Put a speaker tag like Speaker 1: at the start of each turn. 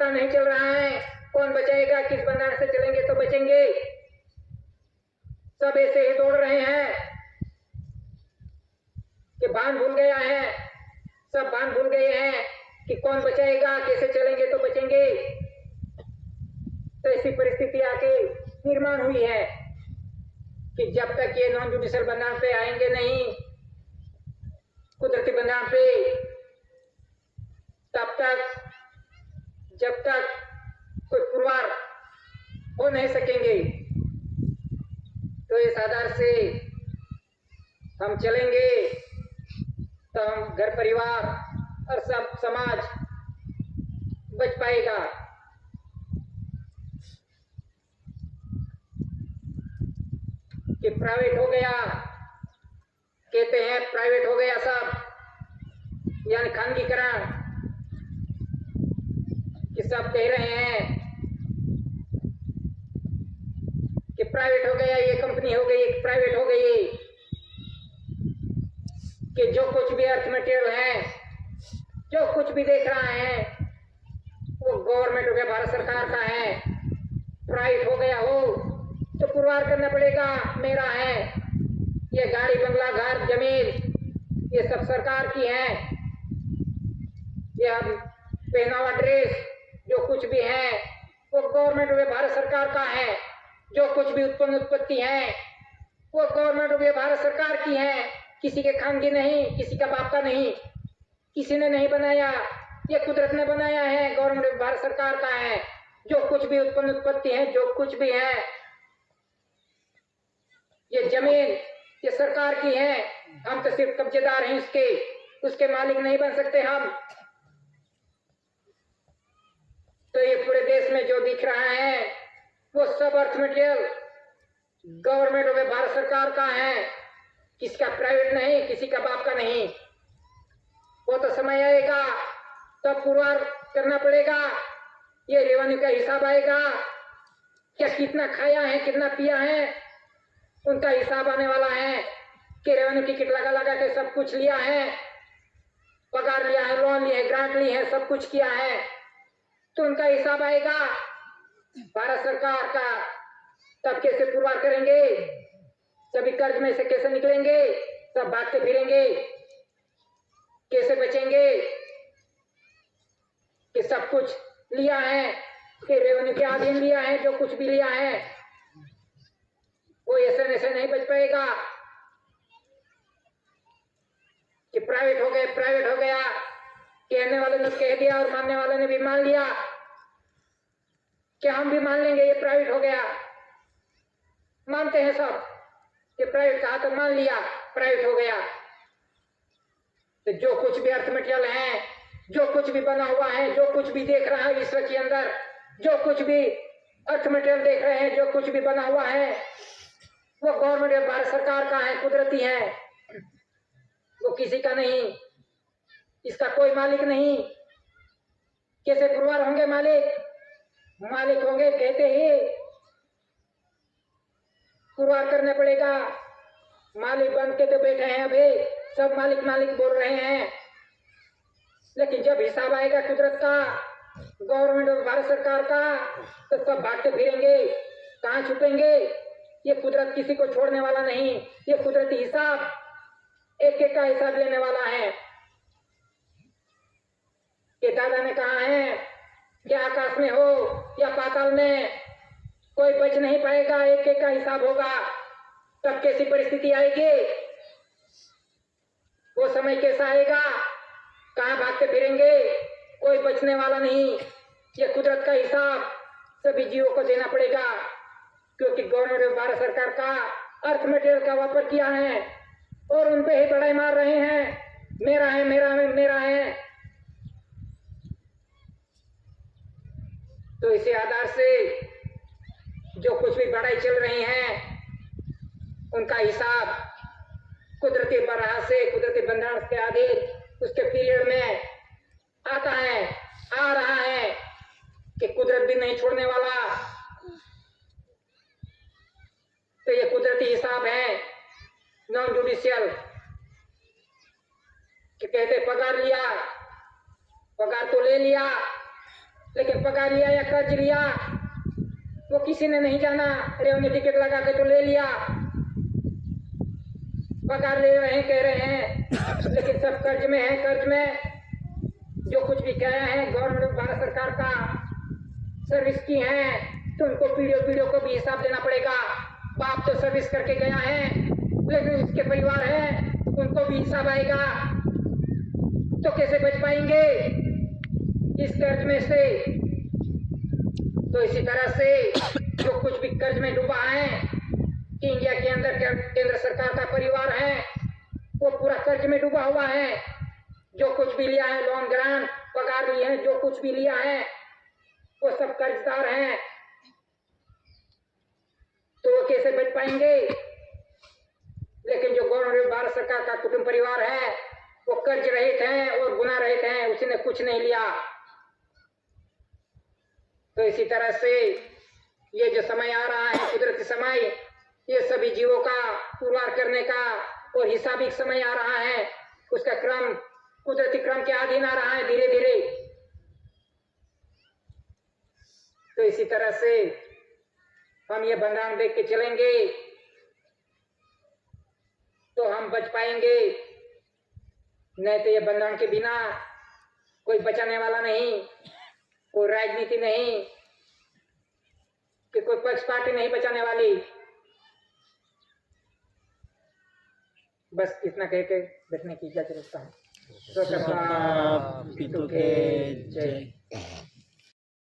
Speaker 1: पता नहीं चल रहा है कौन बचाएगा, किस बंगाल से चलेंगे तो बचेंगे। सब ऐसे ही दौड़ रहे हैं कि भान भूल गया है, सब भान भूल गए हैं कि कौन बचाएगा, कैसे चलेंगे तो बचेंगे। तो ऐसी परिस्थिति आके निर्माण हुई है कि जब तक ये नॉन जुडिशियल बंगाल पे आएंगे नहीं, कुदरती बंगाल पे, तब तक जब तक कोई पुरवार हो नहीं सकेंगे। तो इस आधार से हम चलेंगे तो हम घर परिवार और सब समाज बच पाएगा। कि प्राइवेट हो गया, कहते हैं प्राइवेट हो गया सब, यानी खानगीकरण, कि सब कह रहे हैं कि प्राइवेट हो गया, ये कंपनी हो गई, प्राइवेट हो गई, कि जो कुछ भी अर्थ मटेरियल है, जो कुछ भी देख रहा है वो गवर्नमेंट हो गया, भारत सरकार का है। प्राइवेट हो गया हो तो पुरवार करना पड़ेगा, मेरा है, ये गाड़ी बंगला घर जमीन ये सब सरकार की है, ये पहनावा ड्रेस जो कुछ भी है वो गवर्नमेंट ऑफ भारत सरकार का है। जो कुछ भी उत्पन्न उत्पत्ति है वो गवर्नमेंट ऑफ भारत सरकार की है, किसी के खानगी नहीं, किसी का बाप का नहीं, किसी ने नहीं बनाया, ये कुदरत ने बनाया है, गवर्नमेंट ऑफ भारत सरकार का है। जो कुछ भी उत्पन्न उत्पत्ति है, जो कुछ भी है, ये जमीन ये सरकार की है, हम तो सिर्फ कब्जेदार हैं इसके, उसके मालिक नहीं बन सकते हम। तो ये पूरे देश में जो दिख रहा है वो सब earth material government of Bharat सरकार का है, किसका प्राइवेट नहीं, किसी का बाप का नहीं। वो तो समय आएगा तब पुरवार करना पड़ेगा, ये रेवेन्यू का हिसाब आएगा, क्या कितना खाया है, कितना पिया है, उनका हिसाब आने वाला है। कि रेवेन्यू की किट लगा लगा के सब कुछ लिया है, पगार लिया है, लोन लिया है, ग्रांट ली है, सब कुछ किया है, तो उनका हिसाब आएगा भारत सरकार का। तब कैसे पुरवार करेंगे, सभी कर्ज में से कैसे निकलेंगे, सब भागते फिरेंगे, कैसे बचेंगे। कि सब कुछ लिया है, कि रेवेन्यू के अधीन लिया है, जो कुछ भी लिया है वो ऐसे नहीं बच पाएगा। कि प्राइवेट हो गए, प्राइवेट हो गया, कहने वाले ने कह दिया और मानने वाले ने भी मान लिया कि हम भी मान लेंगे ये प्राइवेट हो गया, मानते हैं सब कि प्राइवेट कहा तो मान लिया, प्राइवेट हो गया। तो जो कुछ भी अर्थ मटेरियल है, जो कुछ भी बना हुआ है, जो कुछ भी देख रहा है विश्व के अंदर, जो कुछ भी अर्थ मटेरियल देख रहे हैं, जो कुछ भी बना हुआ है वो गवर्नमेंट ऑफ भारत सरकार का है, कुदरती है, वो किसी का नहीं, इसका कोई मालिक नहीं। कैसे पुरवार होंगे मालिक, मालिक होंगे कहते ही पुरवार करना पड़ेगा। मालिक बन के तो बैठे हैं अभी, सब मालिक मालिक बोल रहे हैं, लेकिन जब हिसाब आएगा कुदरत का, गवर्नमेंट ऑफ भारत सरकार का, तो सब भागते फिरेंगे, कहाँ छुपेंगे। ये कुदरत किसी को छोड़ने वाला नहीं, ये कुदरती हिसाब एक एक का हिसाब लेने वाला है। ये दादा ने कहा है कि आकाश में हो या पाताल में कोई बच नहीं पाएगा, एक एक का हिसाब होगा। तब कैसी परिस्थिति आएगी, वो समय कैसा आएगा, कहाँ भागते फिरेंगे, कोई बचने वाला नहीं। ये कुदरत का हिसाब सभी जीवों को देना पड़ेगा, क्योंकि गवर्नमेंट ऑफ भारत सरकार का अर्थ मटेरियल का वापर किया है और उन पे ही बड़ाई मार रहे हैं, मेरा है, मेरा है, मेरा है। तो इसी आधार से जो कुछ भी बड़ाई चल रही है उनका हिसाब कुदरती बरहा से, कुदरती बंधारण के अधीन उसके पीरियड में आता है, आ रहा है, कि कुदरत भी नहीं छोड़ने वाला। तो ये कुदरती हिसाब है नॉन जुडिशियल, कि कहते पगार लिया, पगार तो ले लिया, लेकिन पगार लिया या कर्ज लिया वो किसी ने नहीं जाना। रेव ने टिकट लगा के तो ले लिया, पगार ले रहे हैं कह रहे हैं, लेकिन सब कर्ज में है। कर्ज में जो कुछ भी किया है गवर्नमेंट भारत सरकार का सर्विस की है तो उनको पीढ़ियों को भी हिसाब देना पड़ेगा। बाप तो सर्विस करके गया है लेकिन उसके परिवार है उनको भी हिसाब आएगा। तो कैसे बच पाएंगे इस कर्ज में से? तो इसी तरह से जो कुछ भी कर्ज में डूबा है कि इंडिया के अंदर केंद्र सरकार का परिवार है वो पूरा कर्ज में डूबा हुआ है। जो कुछ भी लिया है लोन ग्रांट पगार ली है जो कुछ भी लिया है वो सब कर्जदार हैं। तो वो कैसे बच पाएंगे? लेकिन जो गवर्नमेंट भारत सरकार का कुटुंब परिवार है वो कर्ज रहित है और गुना रहित है, उसने कुछ नहीं लिया। तो इसी तरह से ये जो समय आ रहा है कुदरती समय, ये सभी जीवों का पुरवार करने का और हिसाबिक समय आ रहा है। उसका क्रम कुदरती क्रम के अधीन आ रहा है धीरे धीरे। तो इसी तरह से हम ये बंधान देख के चलेंगे तो हम बच पाएंगे, नहीं तो ये बंधान के बिना कोई बचाने वाला नहीं, कोई राजनीति नहीं कि कोई पक्ष पार्टी नहीं बचाने वाली। बस इतना कह के बैठने की इजाजत रखता हूँ।
Speaker 2: पितु के जय।